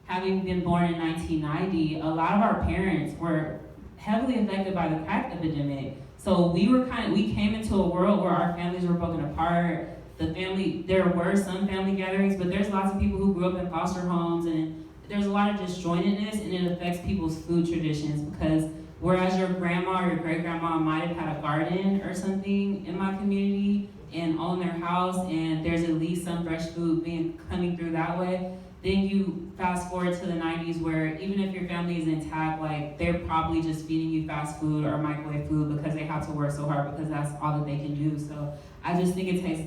having been born in 1990, a lot of our parents were heavily affected by the crack epidemic. So we came into a world where our families were broken apart. There were some family gatherings, but there's lots of people who grew up in foster homes, and there's a lot of disjointedness, and it affects people's food traditions, because whereas your grandma or your great-grandma might have had a garden or something in my community and own their house, and there's at least some fresh food coming through that way, then you fast forward to the 90s where even if your family is intact, like they're probably just feeding you fast food or microwave food because they have to work so hard because that's all that they can do. So I just think it takes,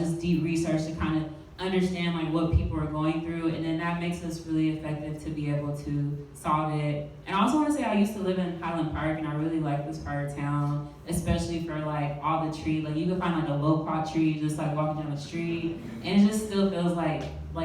just deep research to kind of understand like what people are going through, and then that makes us really effective to be able to solve it. And I also want to say I used to live in Highland Park, and I really like this part of town, especially for like all the trees. Like you can find like a loquat tree just like walking down the street, and it just still feels like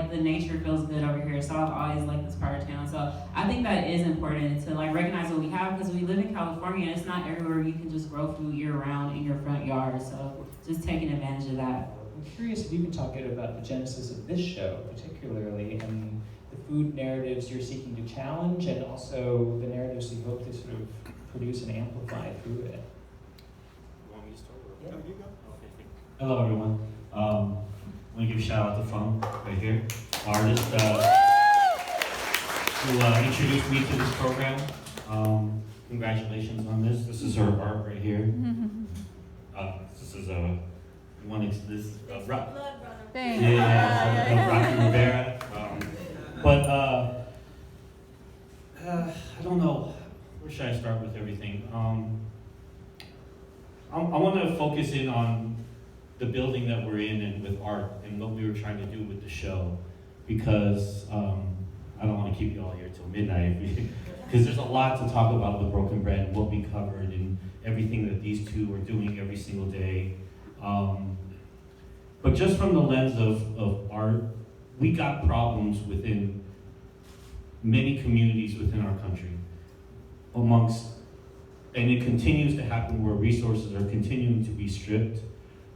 the nature feels good over here. So I've always liked this part of town. So I think that is important to like recognize what we have, because we live in California and it's not everywhere you can just grow food year round in your front yard. So just taking advantage of that. I'm curious if you can talk a bit about the genesis of this show, particularly, and the food narratives you're seeking to challenge, and also the narratives you hope to sort of produce and amplify through it. You want me to start? Yeah. No, you go. Okay. Hello, everyone. I want to give a shout out to Fung right here, artist who introduced me to this program. Congratulations on this. This is her art right here. This is Rocky Rivera. I don't know. Where should I start with everything? I want to focus in on the building that we're in and with art and what we were trying to do with the show, because I don't want to keep you all here till midnight because there's a lot to talk about with Broken Bread, what we covered, and everything that these two are doing every single day. But just from the lens of art, we got problems within many communities within our country, and it continues to happen where resources are continuing to be stripped,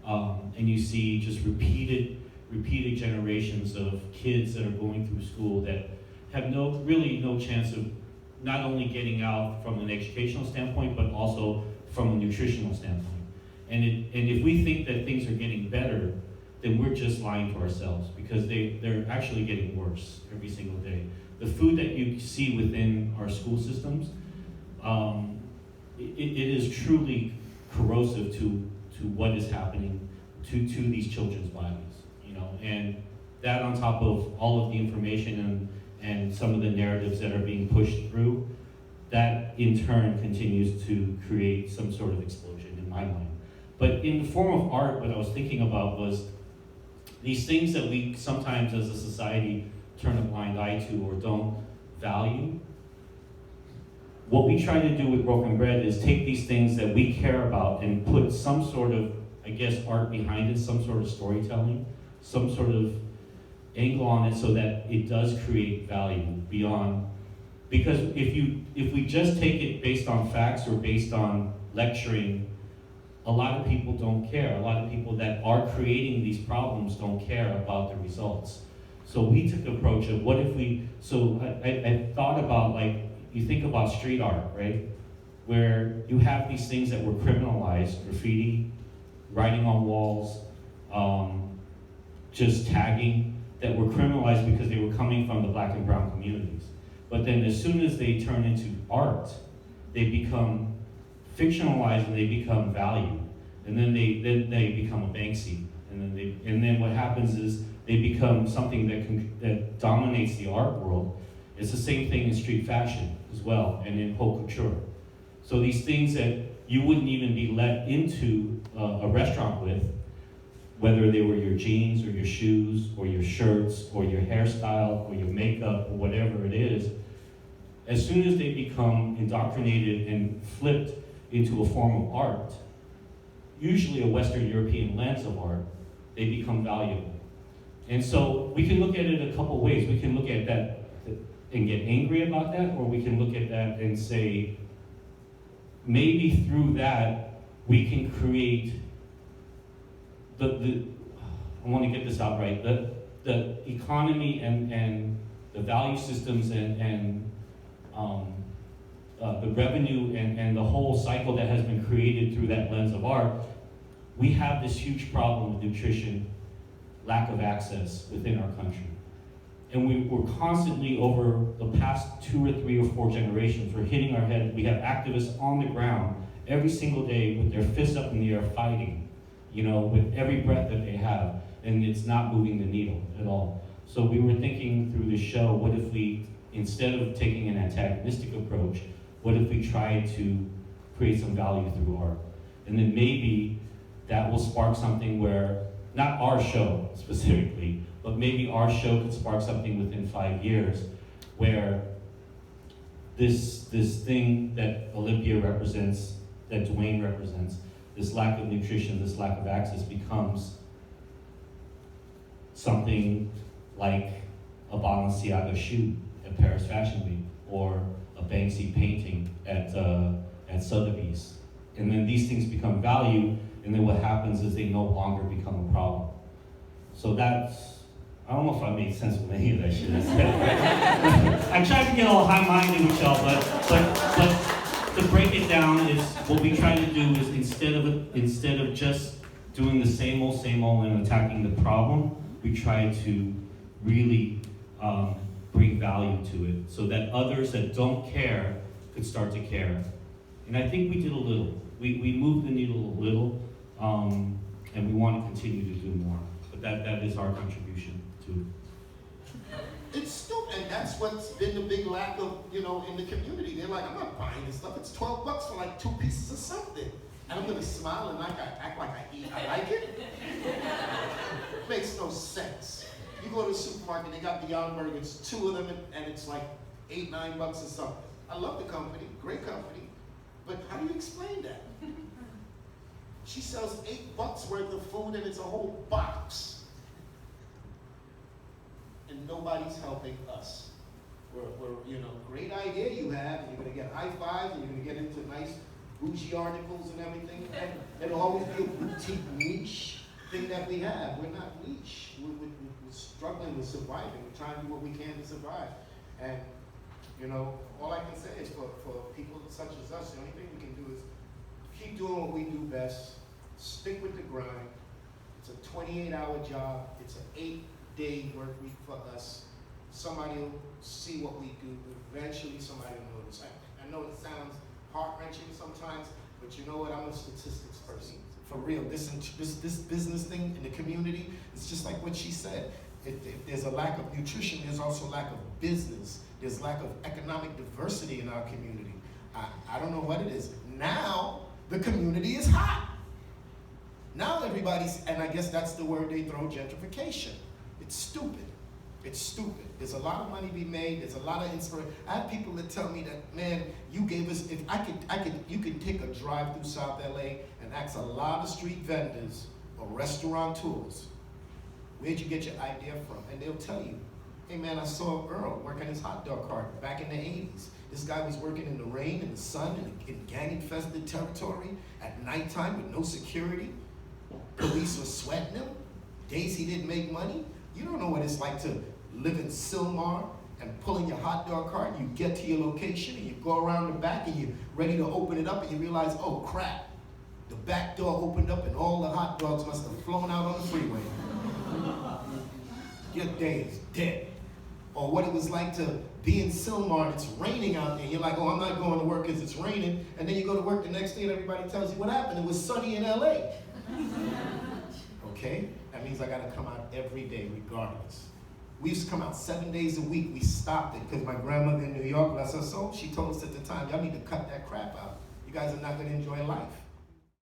and you see just repeated generations of kids that are going through school that have no chance of not only getting out from an educational standpoint, but also from a nutritional standpoint. And if we think that things are getting better, then we're just lying to ourselves, because they're actually getting worse every single day. The food that you see within our school systems, it is truly corrosive to what is happening to these children's bodies, and that on top of all of the information and some of the narratives that are being pushed through, that in turn continues to create some sort of explosion in my mind. But in the form of art, what I was thinking about was these things that we sometimes as a society turn a blind eye to or don't value. What we try to do with Broken Bread is take these things that we care about and put some sort of, art behind it, some sort of storytelling, some sort of angle on it so that it does create value beyond. Because if we just take it based on facts or based on lecturing, a lot of people don't care. A lot of people that are creating these problems don't care about the results. So we took the approach of I thought about, you think about street art, right? Where you have these things that were criminalized, graffiti, writing on walls, just tagging, that were criminalized because they were coming from the Black and brown communities. But then as soon as they turn into art, they become fictionalized and they become valued. And then they become a Banksy. And then what happens is they become something that dominates the art world. It's the same thing in street fashion as well, and in haute couture. So these things that you wouldn't even be let into a restaurant with, whether they were your jeans or your shoes or your shirts or your hairstyle or your makeup or whatever it is, as soon as they become indoctrinated and flipped into a form of art, usually a Western European lens of art, they become valuable. And so we can look at it a couple ways. We can look at that and get angry about that, or we can look at that and say, maybe through that, we can create I want to get this out right, the economy and the value systems and the revenue and the whole cycle that has been created through that lens of art, we have this huge problem with nutrition, lack of access within our country. And we're constantly, over the past 2 or 3 or 4 generations, we're hitting our head. We have activists on the ground every single day with their fists up in the air fighting, with every breath that they have, and it's not moving the needle at all. So we were thinking through the show, what if we, instead of taking an antagonistic approach, what if we tried to create some value through art? And then maybe that will spark something where, not our show specifically, but maybe our show could spark something within 5 years where this thing that Olympia represents, that Duane represents, this lack of nutrition, this lack of access becomes something like a Balenciaga shoe at Paris Fashion Week, or a Banksy painting at Sotheby's. And then these things become value, and then what happens is they no longer become a problem. So that's, I don't know if I made sense with any of that shit I said. I tried to get all high-minded with y'all, but to break it down is what we try to do is instead of just doing the same old and attacking the problem, we try to really bring value to it so that others that don't care could start to care. And I think we did a little. We moved the needle a little, and we want to continue to do more. But that is our contribution to it. It's stupid, and that's what's been the big lack of, in the community. They're like, I'm not buying this stuff. It's $12 for like 2 pieces of something. And I'm gonna smile and act like I like it? Makes no sense. You go to the supermarket, they got Beyond Burgers, 2 of them, and it's like $8, $9 or something. I love the company, great company, but how do you explain that? She sells $8 worth of food and it's a whole box. And nobody's helping us. We're great idea you have, and you're gonna get high fives, and you're gonna get into nice bougie articles and everything, and it'll always be a boutique niche thing that we have. We're not niche. We're struggling with surviving. We're trying to do what we can to survive. And, all I can say is for people such as us, the only thing we can do is keep doing what we do best, stick with the grind. It's a 28-hour job. It's an 8-day work week for us. Somebody will see what we do. Eventually, somebody will notice. I know it sounds heart-wrenching sometimes, but you know what? I'm a statistics person. For real, this business thing in the community, it's just like what she said. If there's a lack of nutrition, there's also lack of business. There's lack of economic diversity in our community. I don't know what it is. Now, the community is hot. Now everybody's, and I guess that's the word they throw, gentrification. It's stupid. It's stupid. There's a lot of money to be made. There's a lot of inspiration. I have people that tell me that, man, you gave us, you could take a drive through South L.A. and ask a lot of street vendors or restaurateurs, where'd you get your idea from? And they'll tell you, hey man, I saw Earl working his hot dog cart back in the 80s. This guy was working in the rain and the sun in gang-infested territory at nighttime with no security. Police were sweating him. Days he didn't make money. You don't know what it's like to live in Sylmar and pull in your hot dog cart, and you get to your location and you go around the back and you're ready to open it up and you realize, oh crap, the back door opened up and all the hot dogs must have flown out on the freeway. Your day is dead. Or what it was like to be in Sylmar and it's raining out there. You're like, oh, I'm not going to work because it's raining. And then you go to work the next day and everybody tells you what happened. It was sunny in LA. Okay? That means I gotta come out every day regardless. We used to come out 7 days a week. We stopped it because my grandmother in New York, bless her soul, she told us at the time, y'all need to cut that crap out. You guys are not gonna enjoy life.